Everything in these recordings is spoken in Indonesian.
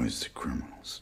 Where's the criminals?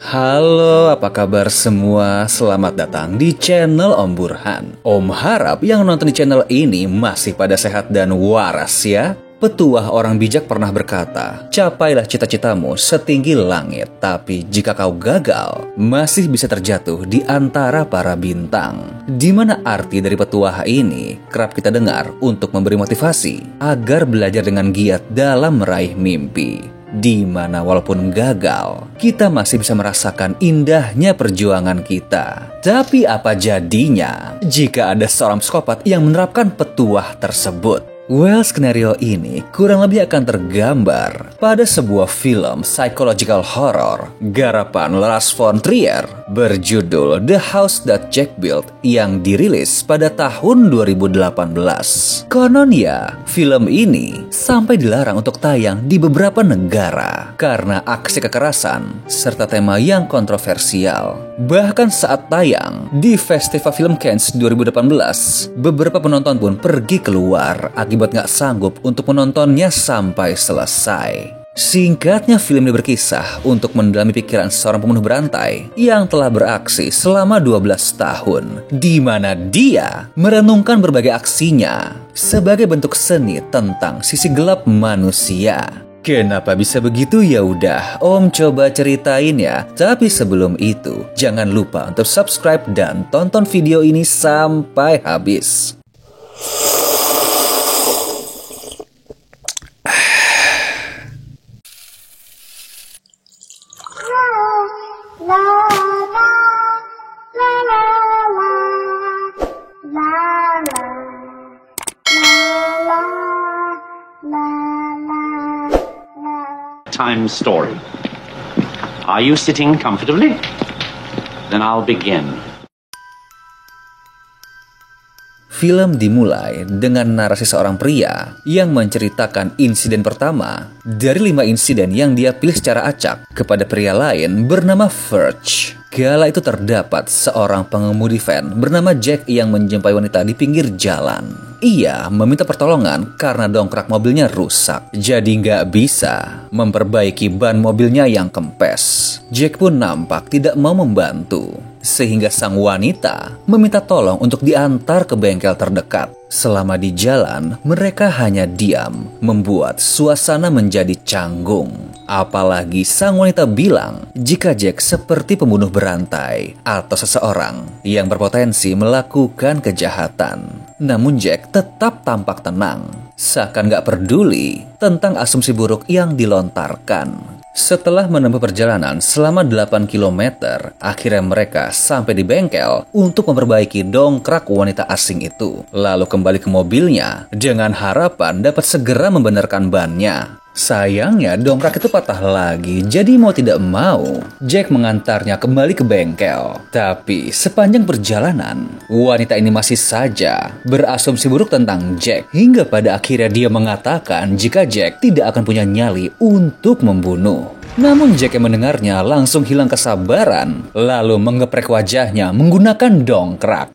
Halo, apa kabar semua? Selamat datang di channel Om Burhan. Om harap yang nonton di channel ini masih pada sehat dan waras ya. Petuah orang bijak pernah berkata, capailah cita-citamu setinggi langit, tapi jika kau gagal, masih bisa terjatuh di antara para bintang. Di mana arti dari petuah ini kerap kita dengar untuk memberi motivasi agar belajar dengan giat dalam meraih mimpi. Di mana walaupun gagal, kita masih bisa merasakan indahnya perjuangan kita. Tapi apa jadinya jika ada seorang psikopat yang menerapkan petuah tersebut? Well, skenario ini kurang lebih akan tergambar pada sebuah film psychological horror garapan Lars von Trier berjudul The House That Jack Built yang dirilis pada tahun 2018. Konon ya, film ini sampai dilarang untuk tayang di beberapa negara karena aksi kekerasan serta tema yang kontroversial. Bahkan saat tayang di Festival Film Cannes 2018, beberapa penonton pun pergi keluar akibat gak sanggup untuk menontonnya sampai selesai. Singkatnya, film ini berkisah untuk mendalami pikiran seorang pembunuh berantai yang telah beraksi selama 12 tahun, di mana dia merenungkan berbagai aksinya sebagai bentuk seni tentang sisi gelap manusia. Kenapa bisa begitu? Ya udah, Om coba ceritain ya. Tapi sebelum itu, jangan lupa untuk subscribe dan tonton video ini sampai habis. Time story. Are you sitting comfortably? Then I'll begin. Film dimulai dengan narasi seorang pria yang menceritakan insiden pertama dari 5 insiden yang dia pilih secara acak kepada pria lain bernama Verge. Kala itu terdapat seorang pengemudi van bernama Jack yang menjumpai wanita di pinggir jalan. Ia meminta pertolongan karena dongkrak mobilnya rusak, jadi nggak bisa memperbaiki ban mobilnya yang kempes. Jack pun nampak tidak mau membantu, sehingga sang wanita meminta tolong untuk diantar ke bengkel terdekat. Selama di jalan, mereka hanya diam, membuat suasana menjadi canggung. Apalagi sang wanita bilang jika Jack seperti pembunuh berantai atau seseorang yang berpotensi melakukan kejahatan. Namun Jack tetap tampak tenang, seakan gak peduli tentang asumsi buruk yang dilontarkan. Setelah menempuh perjalanan selama 8 km, akhirnya mereka sampai di bengkel untuk memperbaiki dongkrak wanita asing itu. Lalu kembali ke mobilnya dengan harapan dapat segera membenarkan bannya. Sayangnya dongkrak itu patah lagi, jadi mau tidak mau Jack mengantarnya kembali ke bengkel. Tapi sepanjang perjalanan, wanita ini masih saja berasumsi buruk tentang Jack, hingga pada akhirnya dia mengatakan jika Jack tidak akan punya nyali untuk membunuh. Namun Jack yang mendengarnya langsung hilang kesabaran, lalu mengeprek wajahnya menggunakan dongkrak.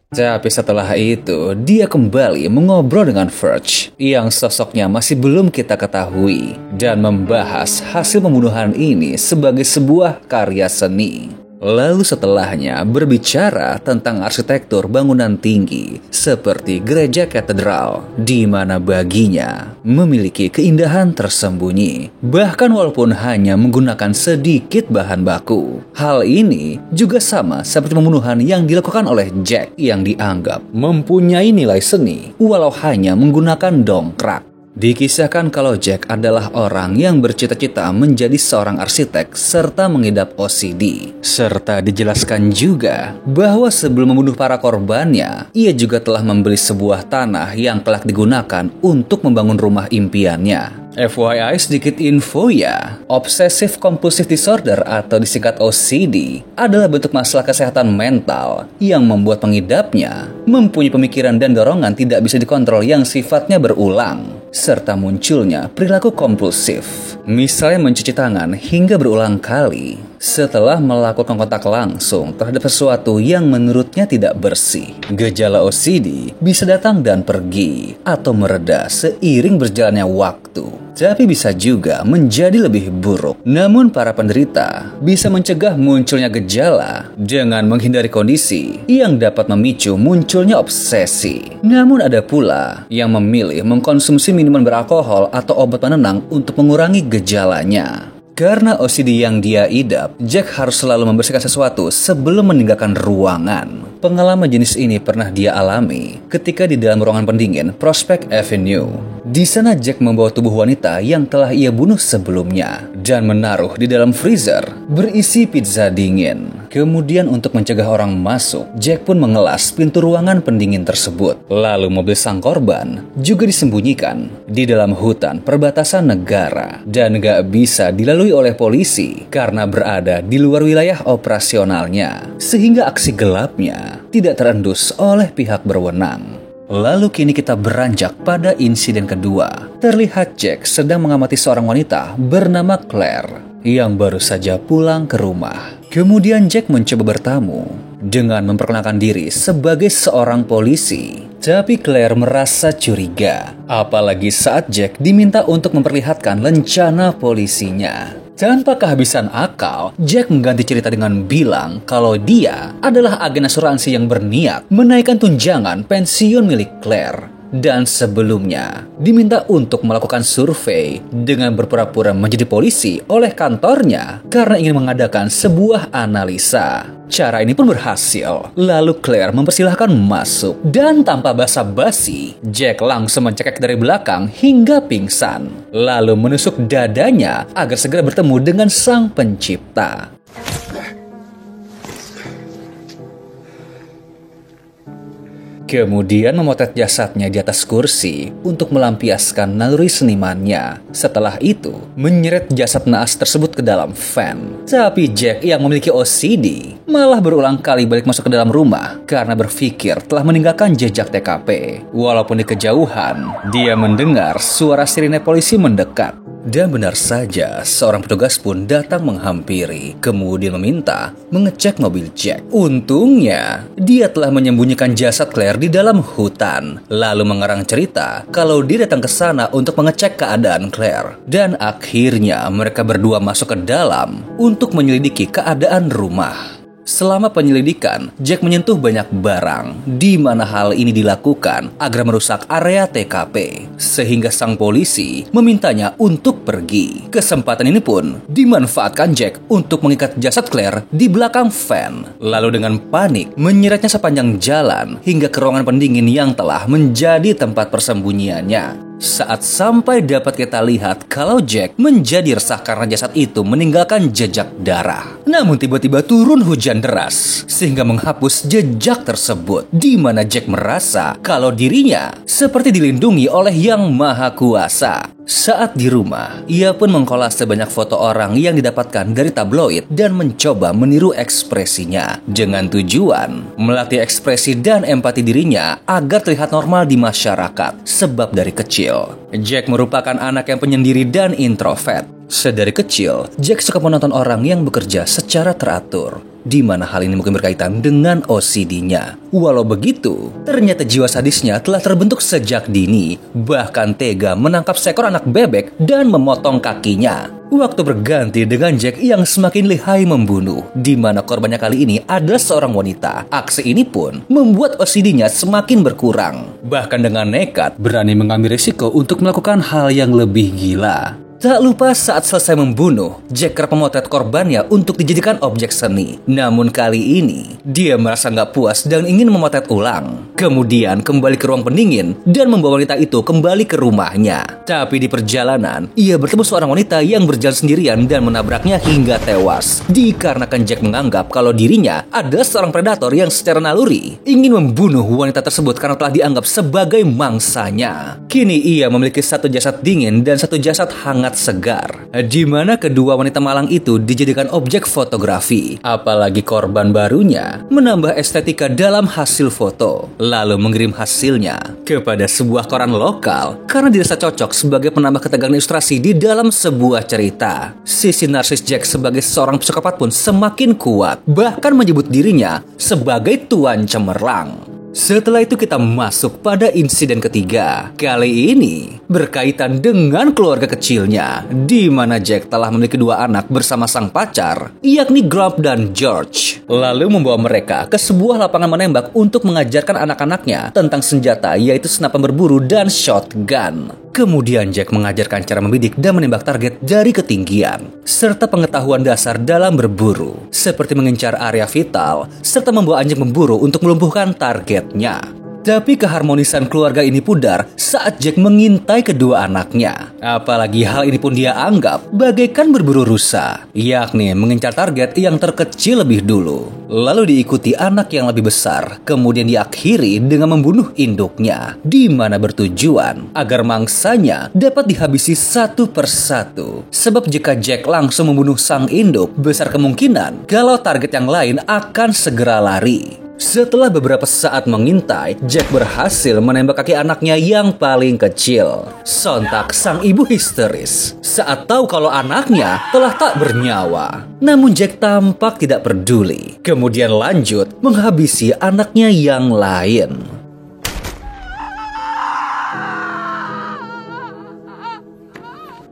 Tapi setelah itu, dia kembali mengobrol dengan Verge yang sosoknya masih belum kita ketahui dan membahas hasil pembunuhan ini sebagai sebuah karya seni. Lalu setelahnya berbicara tentang arsitektur bangunan tinggi seperti gereja katedral, di mana baginya memiliki keindahan tersembunyi, bahkan walaupun hanya menggunakan sedikit bahan baku. Hal ini juga sama seperti pembunuhan yang dilakukan oleh Jack yang dianggap mempunyai nilai seni walau hanya menggunakan dongkrak. Dikisahkan kalau Jack adalah orang yang bercita-cita menjadi seorang arsitek serta mengidap OCD. Serta dijelaskan juga bahwa sebelum membunuh para korbannya, ia juga telah membeli sebuah tanah yang kelak digunakan untuk membangun rumah impiannya. FYI, sedikit info ya, Obsessive Compulsive Disorder atau disingkat OCD adalah bentuk masalah kesehatan mental yang membuat pengidapnya mempunyai pemikiran dan dorongan tidak bisa dikontrol yang sifatnya berulang. serta munculnya perilaku kompulsif. Misalnya mencuci tangan hingga berulang kali setelah melakukan kontak langsung terhadap sesuatu yang menurutnya tidak bersih. Gejala OCD bisa datang dan pergi atau mereda seiring berjalannya waktu, tapi bisa juga menjadi lebih buruk. Namun para penderita bisa mencegah munculnya gejala dengan menghindari kondisi yang dapat memicu munculnya obsesi. Namun ada pula yang memilih mengkonsumsi minuman beralkohol atau obat penenang untuk mengurangi gejalanya. Karena OCD yang dia idap, Jack harus selalu membersihkan sesuatu sebelum meninggalkan ruangan. Pengalaman jenis ini pernah dia alami ketika di dalam ruangan pendingin Prospect Avenue. Di sana Jack membawa tubuh wanita yang telah ia bunuh sebelumnya dan menaruh di dalam freezer berisi pizza dingin. Kemudian untuk mencegah orang masuk, Jack pun mengelas pintu ruangan pendingin tersebut. Lalu mobil sang korban juga disembunyikan di dalam hutan perbatasan negara dan gak bisa dilalui oleh polisi karena berada di luar wilayah operasionalnya, sehingga aksi gelapnya tidak terendus oleh pihak berwenang. Lalu kini kita beranjak pada insiden kedua. Terlihat Jack sedang mengamati seorang wanita bernama Claire yang baru saja pulang ke rumah. Kemudian Jack mencoba bertamu dengan memperkenalkan diri sebagai seorang polisi. Tapi Claire merasa curiga, apalagi saat Jack diminta untuk memperlihatkan lencana polisinya. Tanpa kehabisan akal, Jack mengganti cerita dengan bilang kalau dia adalah agen asuransi yang berniat menaikkan tunjangan pensiun milik Claire. Dan sebelumnya diminta untuk melakukan survei dengan berpura-pura menjadi polisi oleh kantornya karena ingin mengadakan sebuah analisa. Cara ini pun berhasil. Lalu Claire mempersilahkan masuk dan tanpa basa-basi, Jack langsung mencekik dari belakang hingga pingsan. Lalu menusuk dadanya agar segera bertemu dengan sang pencipta. Kemudian memotret jasadnya di atas kursi untuk melampiaskan naluri senimannya. Setelah itu, menyeret jasad naas tersebut ke dalam van. Tapi Jack yang memiliki OCD malah berulang kali balik masuk ke dalam rumah karena berpikir telah meninggalkan jejak TKP. Walaupun di kejauhan, dia mendengar suara sirine polisi mendekat. Dan benar saja, seorang petugas pun datang menghampiri, kemudian meminta mengecek mobil Jack. Untungnya, dia telah menyembunyikan jasad Claire di dalam hutan, lalu mengarang cerita kalau dia datang ke sana untuk mengecek keadaan Claire. Dan akhirnya mereka berdua masuk ke dalam untuk menyelidiki keadaan rumah. Selama penyelidikan, Jack menyentuh banyak barang, di mana hal ini dilakukan agar merusak area TKP, sehingga sang polisi memintanya untuk pergi. Kesempatan ini pun dimanfaatkan Jack untuk mengikat jasad Claire di belakang van, lalu dengan panik menyeretnya sepanjang jalan hingga ke ruangan pendingin yang telah menjadi tempat persembunyiannya. Saat sampai dapat kita lihat kalau Jack menjadi resah karena jasad itu meninggalkan jejak darah. Namun tiba-tiba turun hujan deras sehingga menghapus jejak tersebut, di mana Jack merasa kalau dirinya seperti dilindungi oleh Yang Maha Kuasa. Saat di rumah, ia pun mengkolase banyak foto orang yang didapatkan dari tabloid dan mencoba meniru ekspresinya dengan tujuan melatih ekspresi dan empati dirinya agar terlihat normal di masyarakat. Sebab dari kecil, Jack merupakan anak yang penyendiri dan introvert. Sedari kecil, Jack suka menonton orang yang bekerja secara teratur, di mana hal ini mungkin berkaitan dengan OCD-nya. Walau begitu, ternyata jiwa sadisnya telah terbentuk sejak dini, bahkan tega menangkap seekor anak bebek dan memotong kakinya. Waktu berganti dengan Jack yang semakin lihai membunuh, di mana korbannya kali ini adalah seorang wanita. Aksi ini pun membuat OCD-nya semakin berkurang, bahkan dengan nekat berani mengambil risiko untuk melakukan hal yang lebih gila. Tak lupa saat selesai membunuh, Jack kerap memotret korbannya untuk dijadikan objek seni. Namun kali ini, dia merasa nggak puas dan ingin memotret ulang. Kemudian kembali ke ruang pendingin dan membawa wanita itu kembali ke rumahnya. Tapi di perjalanan, ia bertemu seorang wanita yang berjalan sendirian dan menabraknya hingga tewas. Dikarenakan Jack menganggap kalau dirinya adalah seorang predator yang secara naluri ingin membunuh wanita tersebut karena telah dianggap sebagai mangsanya. Kini ia memiliki satu jasad dingin dan satu jasad hangat sangat segar, di mana kedua wanita malang itu dijadikan objek fotografi. Apalagi korban barunya menambah estetika dalam hasil foto, lalu mengirim hasilnya kepada sebuah koran lokal karena dirasa cocok sebagai penambah ketegangan ilustrasi di dalam sebuah cerita. Sisi narsis Jack sebagai seorang psikopat pun semakin kuat, bahkan menyebut dirinya sebagai Tuan Cemerlang. Setelah itu kita masuk pada insiden ketiga. Kali ini berkaitan dengan keluarga kecilnya, di mana Jack telah memiliki dua anak bersama sang pacar, yakni Grump dan George. Lalu membawa mereka ke sebuah lapangan menembak untuk mengajarkan anak-anaknya tentang senjata, yaitu senapan berburu dan shotgun. Kemudian Jack mengajarkan cara membidik dan menembak target dari ketinggian, serta pengetahuan dasar dalam berburu, seperti mengincar area vital, serta membawa anjing memburu untuk melumpuhkan targetnya. Tapi keharmonisan keluarga ini pudar saat Jack mengintai kedua anaknya. Apalagi hal ini pun dia anggap bagaikan berburu rusa, yakni mengincar target yang terkecil lebih dulu, lalu diikuti anak yang lebih besar, kemudian diakhiri dengan membunuh induknya, di mana bertujuan agar mangsanya dapat dihabisi satu persatu. Sebab jika Jack langsung membunuh sang induk, besar kemungkinan kalau target yang lain akan segera lari. Setelah beberapa saat mengintai, Jack berhasil menembak kaki anaknya yang paling kecil. Sontak sang ibu histeris saat tahu kalau anaknya telah tak bernyawa. Namun Jack tampak tidak peduli. Kemudian lanjut menghabisi anaknya yang lain.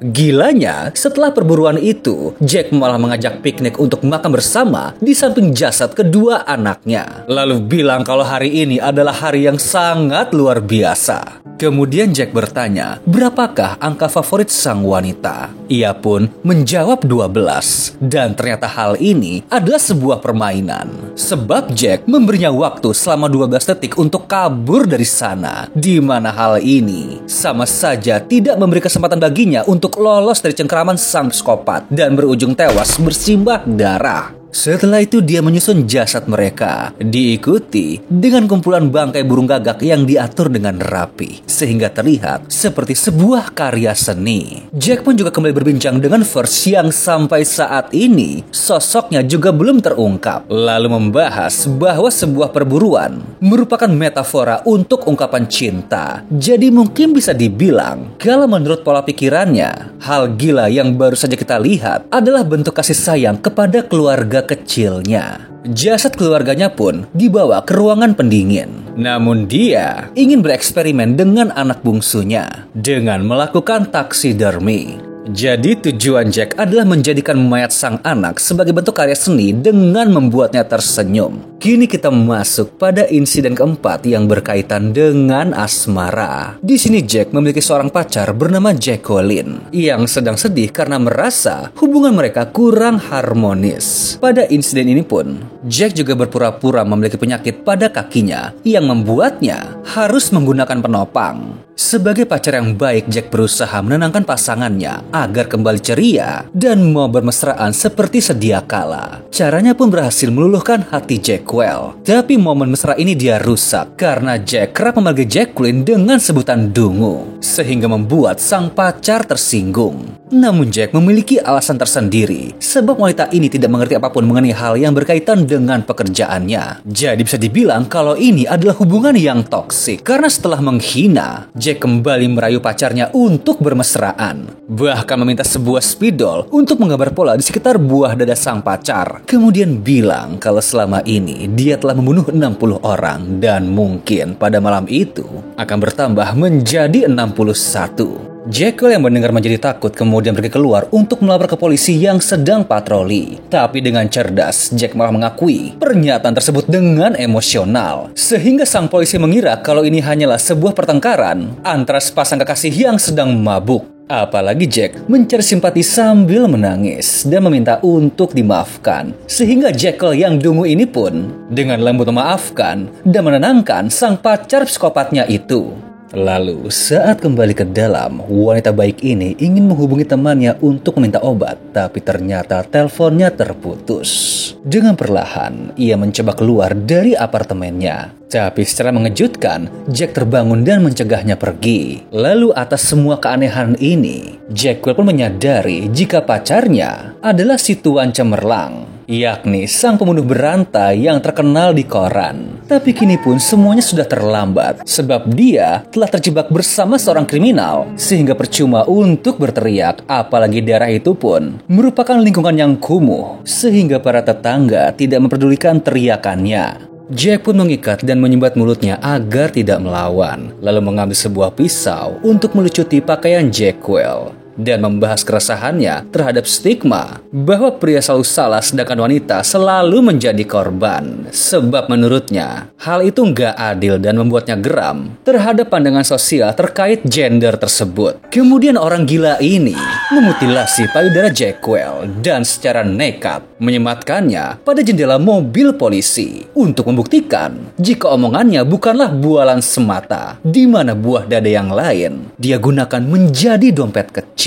Gilanya, setelah perburuan itu, Jack malah mengajak piknik untuk makan bersama di samping jasad kedua anaknya. Lalu bilang kalau hari ini adalah hari yang sangat luar biasa. Kemudian Jack bertanya, berapakah angka favorit sang wanita? Ia pun menjawab 12. Dan ternyata hal ini adalah sebuah permainan. Sebab Jack memberinya waktu selama 12 detik untuk kabur dari sana. Di mana hal ini sama saja tidak memberi kesempatan baginya untuk lolos dari cengkeraman sang psikopat dan berujung tewas bersimbah darah. Setelah itu dia menyusun jasad mereka, diikuti dengan kumpulan bangkai burung gagak yang diatur dengan rapi, sehingga terlihat seperti sebuah karya seni. Jack pun juga kembali berbincang dengan First yang sampai saat ini sosoknya juga belum terungkap, lalu membahas bahwa sebuah perburuan merupakan metafora untuk ungkapan cinta. Jadi mungkin bisa dibilang kalau menurut pola pikirannya, hal gila yang baru saja kita lihat adalah bentuk kasih sayang kepada keluarga kecilnya. Jasad keluarganya pun dibawa ke ruangan pendingin. Namun dia ingin bereksperimen dengan anak bungsunya dengan melakukan taksidermi. Jadi tujuan Jack adalah menjadikan mayat sang anak sebagai bentuk karya seni dengan membuatnya tersenyum. Kini kita masuk pada insiden keempat yang berkaitan dengan asmara. Di sini Jack memiliki seorang pacar bernama Jacqueline yang sedang sedih karena merasa hubungan mereka kurang harmonis. Pada insiden ini pun, Jack juga berpura-pura memiliki penyakit pada kakinya yang membuatnya harus menggunakan penopang. Sebagai pacar yang baik, Jack berusaha menenangkan pasangannya agar kembali ceria dan mau bermesraan seperti sedia kala. Caranya pun berhasil meluluhkan hati Jackwell. Tapi momen mesra ini dia rusak karena Jack kerap memanggil Jacqueline dengan sebutan dungu, sehingga membuat sang pacar tersinggung. Namun Jack memiliki alasan tersendiri, sebab wanita ini tidak mengerti apapun mengenai hal yang berkaitan dengan pekerjaannya. Jadi bisa dibilang kalau ini adalah hubungan yang toksik, karena setelah menghina, Jack kembali merayu pacarnya untuk bermesraan. Bahkan meminta sebuah spidol untuk menggambar pola di sekitar buah dada sang pacar. Kemudian bilang kalau selama ini dia telah membunuh 60 orang dan mungkin pada malam itu akan bertambah menjadi 61. Jekyll yang mendengar menjadi takut kemudian pergi keluar untuk melapor ke polisi yang sedang patroli. Tapi dengan cerdas, Jack malah mengakui pernyataan tersebut dengan emosional. Sehingga sang polisi mengira kalau ini hanyalah sebuah pertengkaran antara sepasang kekasih yang sedang mabuk. Apalagi Jack mencari simpati sambil menangis dan meminta untuk dimaafkan. Sehingga Jekyll yang dungu ini pun dengan lembut memaafkan dan menenangkan sang pacar psikopatnya itu. Lalu saat kembali ke dalam, wanita baik ini ingin menghubungi temannya untuk meminta obat, tapi ternyata teleponnya terputus. Dengan perlahan, ia mencoba keluar dari apartemennya. Tapi secara mengejutkan, Jack terbangun dan mencegahnya pergi. Lalu atas semua keanehan ini, Jackwell pun menyadari jika pacarnya adalah si Tuan Cemerlang, yakni sang pembunuh berantai yang terkenal di koran. Tapi kini pun semuanya sudah terlambat, sebab dia telah terjebak bersama seorang kriminal, sehingga percuma untuk berteriak, apalagi daerah itu pun merupakan lingkungan yang kumuh, sehingga para tetangga tidak memperdulikan teriakannya. Jack pun mengikat dan menyumbat mulutnya agar tidak melawan, lalu mengambil sebuah pisau untuk melucuti pakaian Jackwell dan membahas keresahannya terhadap stigma bahwa pria selalu salah sedangkan wanita selalu menjadi korban. Sebab menurutnya, hal itu nggak adil dan membuatnya geram terhadap pandangan sosial terkait gender tersebut. Kemudian orang gila ini memutilasi payudara Jackwell dan secara nekat menyematkannya pada jendela mobil polisi untuk membuktikan jika omongannya bukanlah bualan semata, di mana buah dada yang lain dia gunakan menjadi dompet kecil.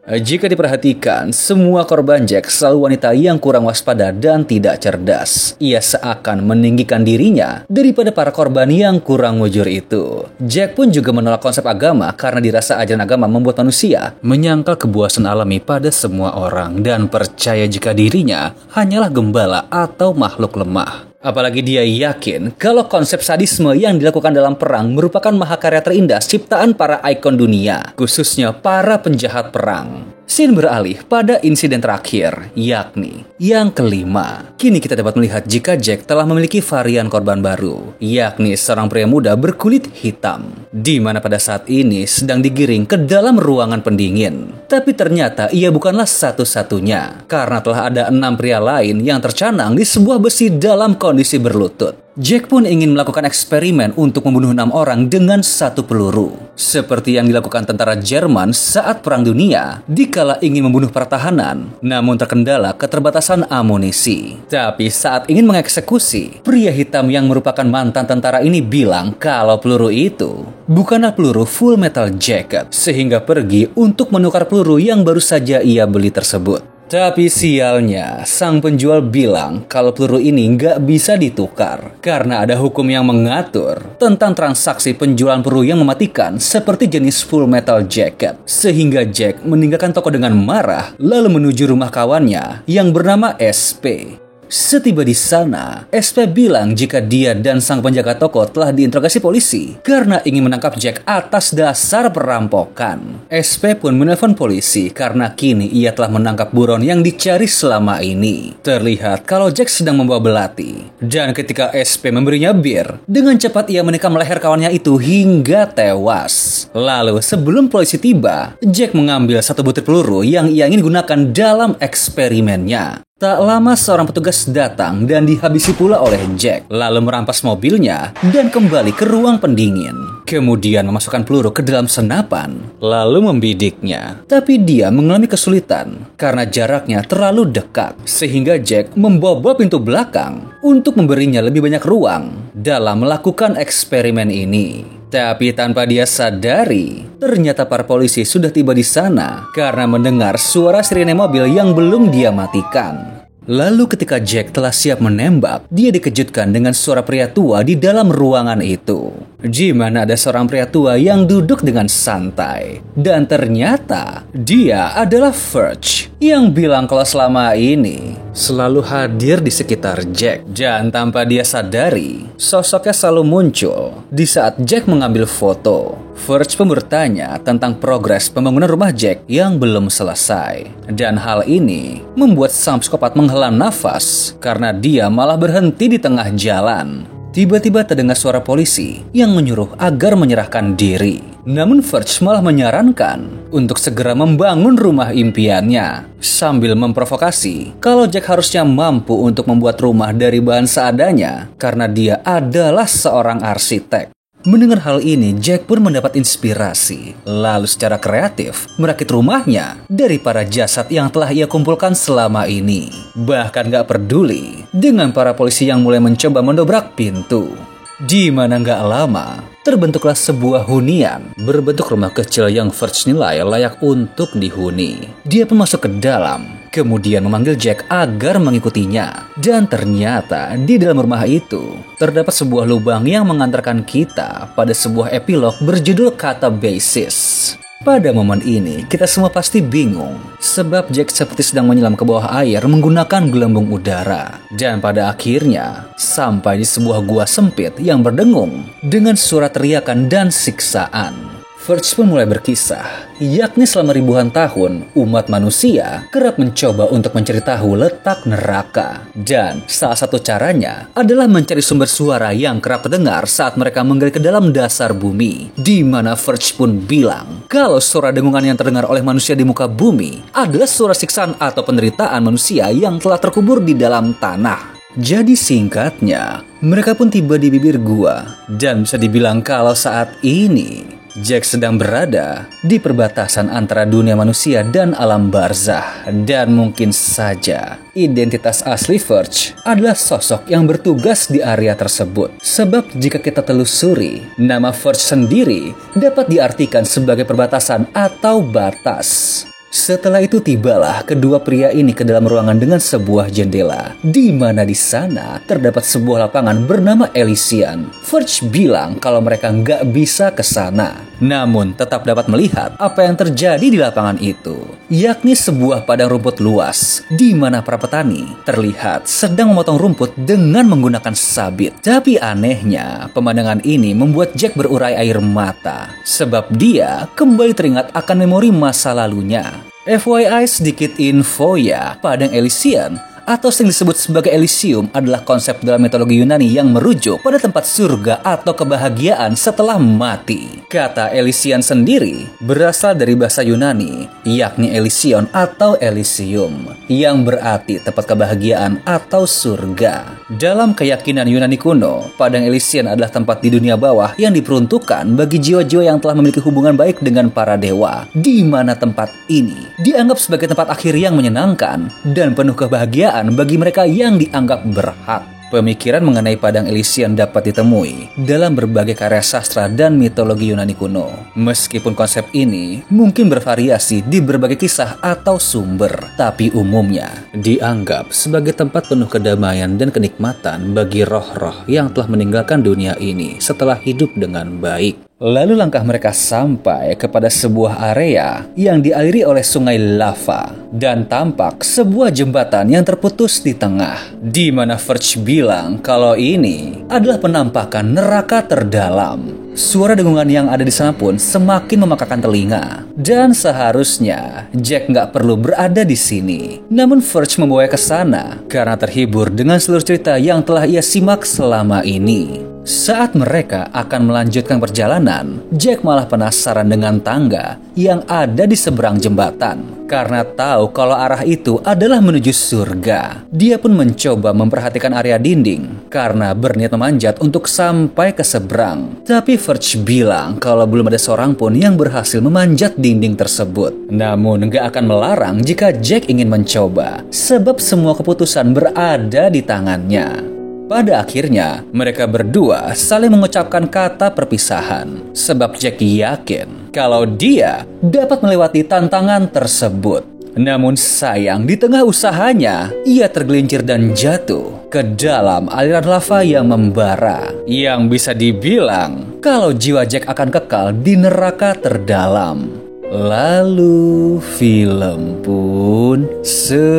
Jika diperhatikan, semua korban Jack selalu wanita yang kurang waspada dan tidak cerdas. Ia seakan meninggikan dirinya daripada para korban yang kurang mujur itu. Jack pun juga menolak konsep agama karena dirasa ajaran agama membuat manusia menyangkal kepuasan alami pada semua orang dan percaya jika dirinya hanyalah gembala atau makhluk lemah. Apalagi dia yakin kalau konsep sadisme yang dilakukan dalam perang merupakan mahakarya terindah ciptaan para ikon dunia, khususnya para penjahat perang. Scene beralih pada insiden terakhir, yakni yang kelima. Kini kita dapat melihat jika Jack telah memiliki varian korban baru, yakni seorang pria muda berkulit hitam, di mana pada saat ini sedang digiring ke dalam ruangan pendingin. Tapi ternyata ia bukanlah satu-satunya, karena telah ada 6 pria lain yang tercanang di sebuah besi dalam kondisi berlutut. Jack pun ingin melakukan eksperimen untuk membunuh 6 orang dengan 1 peluru, seperti yang dilakukan tentara Jerman saat Perang Dunia dikala ingin membunuh pertahanan, namun terkendala keterbatasan amunisi. Tapi saat ingin mengeksekusi, pria hitam yang merupakan mantan tentara ini bilang kalau peluru itu bukanlah peluru full metal jacket, sehingga pergi untuk menukar peluru yang baru saja ia beli tersebut. Tapi sialnya, sang penjual bilang kalau peluru ini nggak bisa ditukar karena ada hukum yang mengatur tentang transaksi penjualan peluru yang mematikan seperti jenis full metal jacket. Sehingga Jack meninggalkan toko dengan marah lalu menuju rumah kawannya yang bernama SP. Setiba di sana, SP bilang jika dia dan sang penjaga toko telah diinterogasi polisi karena ingin menangkap Jack atas dasar perampokan. SP pun menelpon polisi karena kini ia telah menangkap buron yang dicari selama ini. Terlihat kalau Jack sedang membawa belati, dan ketika SP memberinya bir, dengan cepat ia menikam leher kawannya itu hingga tewas. Lalu sebelum polisi tiba, Jack mengambil 1 butir peluru yang ia ingin gunakan dalam eksperimennya. Tak lama seorang petugas datang dan dihabisi pula oleh Jack, lalu merampas mobilnya dan kembali ke ruang pendingin. Kemudian memasukkan peluru ke dalam senapan, lalu membidiknya. Tapi dia mengalami kesulitan karena jaraknya terlalu dekat, sehingga Jack membobol pintu belakang untuk memberinya lebih banyak ruang dalam melakukan eksperimen ini. Tapi tanpa dia sadari, ternyata para polisi sudah tiba di sana karena mendengar suara sirene mobil yang belum dia matikan. Lalu ketika Jack telah siap menembak, dia dikejutkan dengan suara pria tua di dalam ruangan itu. Di mana ada seorang pria tua yang duduk dengan santai. Dan ternyata dia adalah Verge yang bilang kalau selama ini selalu hadir di sekitar Jack. Dan tanpa dia sadari, sosoknya selalu muncul di saat Jack mengambil foto. Verge pun bertanya tentang progres pembangunan rumah Jack yang belum selesai. Dan hal ini membuat sang psikopat menghela nafas karena dia malah berhenti di tengah jalan. Tiba-tiba terdengar suara polisi yang menyuruh agar menyerahkan diri. Namun Verge malah menyarankan untuk segera membangun rumah impiannya, sambil memprovokasi kalau Jack harusnya mampu untuk membuat rumah dari bahan seadanya karena dia adalah seorang arsitek. Mendengar hal ini, Jack pun mendapat inspirasi, lalu secara kreatif merakit rumahnya dari para jasad yang telah ia kumpulkan selama ini. Bahkan gak peduli dengan para polisi yang mulai mencoba mendobrak pintu. Di mana nggak lama, terbentuklah sebuah hunian berbentuk rumah kecil yang Verge nilai layak untuk dihuni. Dia pun masuk ke dalam, kemudian memanggil Jack agar mengikutinya. Dan ternyata di dalam rumah itu terdapat sebuah lubang yang mengantarkan kita pada sebuah epilog berjudul Kata Basis. Pada momen ini, kita semua pasti bingung, sebab Jack seperti sedang menyelam ke bawah air menggunakan gelembung udara. Dan pada akhirnya, sampai di sebuah gua sempit yang berdengung dengan suara teriakan dan siksaan. Verge pun mulai berkisah, yakni selama ribuan tahun, umat manusia kerap mencoba untuk mencari tahu letak neraka. Dan salah satu caranya adalah mencari sumber suara yang kerap terdengar saat mereka menggali ke dalam dasar bumi. Di mana Verge pun bilang, kalau suara dengungan yang terdengar oleh manusia di muka bumi adalah suara siksaan atau penderitaan manusia yang telah terkubur di dalam tanah. Jadi singkatnya, mereka pun tiba di bibir gua. Dan bisa dibilang kalau saat ini Jack sedang berada di perbatasan antara dunia manusia dan alam barzah. Dan mungkin saja identitas asli Verge adalah sosok yang bertugas di area tersebut. Sebab jika kita telusuri, nama Verge sendiri dapat diartikan sebagai perbatasan atau batas. Setelah itu tibalah kedua pria ini ke dalam ruangan dengan sebuah jendela, di mana di sana terdapat sebuah lapangan bernama Elysian. Verge bilang kalau mereka nggak bisa ke sana, namun tetap dapat melihat apa yang terjadi di lapangan itu, yakni sebuah padang rumput luas, di mana para petani terlihat sedang memotong rumput dengan menggunakan sabit. Tapi anehnya, pemandangan ini membuat Jack berurai air mata, sebab dia kembali teringat akan memori masa lalunya. FYI sedikit info ya, padang Elysian atau sering disebut sebagai Elysium adalah konsep dalam mitologi Yunani yang merujuk pada tempat surga atau kebahagiaan setelah mati. Kata Elysian sendiri berasal dari bahasa Yunani, yakni Elysion atau Elysium, yang berarti tempat kebahagiaan atau surga. Dalam keyakinan Yunani kuno, padang Elysian adalah tempat di dunia bawah yang diperuntukkan bagi jiwa-jiwa yang telah memiliki hubungan baik dengan para dewa, di mana tempat ini dianggap sebagai tempat akhir yang menyenangkan dan penuh kebahagiaan bagi mereka yang dianggap berhak. Pemikiran mengenai padang Elysian dapat ditemui dalam berbagai karya sastra dan mitologi Yunani kuno. Meskipun konsep ini mungkin bervariasi di berbagai kisah atau sumber, tapi umumnya dianggap sebagai tempat penuh kedamaian dan kenikmatan bagi roh-roh yang telah meninggalkan dunia ini setelah hidup dengan baik. Lalu langkah mereka sampai kepada sebuah area yang dialiri oleh sungai lava dan tampak sebuah jembatan yang terputus di tengah, di mana Verge bilang kalau ini adalah penampakan neraka terdalam. Suara dengungan yang ada di sana pun semakin memekakan telinga, dan seharusnya Jack nggak perlu berada di sini. Namun Verge membawanya ke sana karena terhibur dengan seluruh cerita yang telah ia simak selama ini. Saat mereka akan melanjutkan perjalanan, Jack malah penasaran dengan tangga yang ada di seberang jembatan. Karena tahu kalau arah itu adalah menuju surga, dia pun mencoba memperhatikan area dinding karena berniat memanjat untuk sampai ke seberang. Tapi Verge bilang kalau belum ada seorang pun yang berhasil memanjat dinding tersebut. Namun gak akan melarang jika Jack ingin mencoba, sebab semua keputusan berada di tangannya. Pada akhirnya, mereka berdua saling mengucapkan kata perpisahan, sebab Jack yakin kalau dia dapat melewati tantangan tersebut. Namun sayang, di tengah usahanya, ia tergelincir dan jatuh ke dalam aliran lava yang membara, yang bisa dibilang kalau jiwa Jack akan kekal di neraka terdalam. Lalu film pun selesai.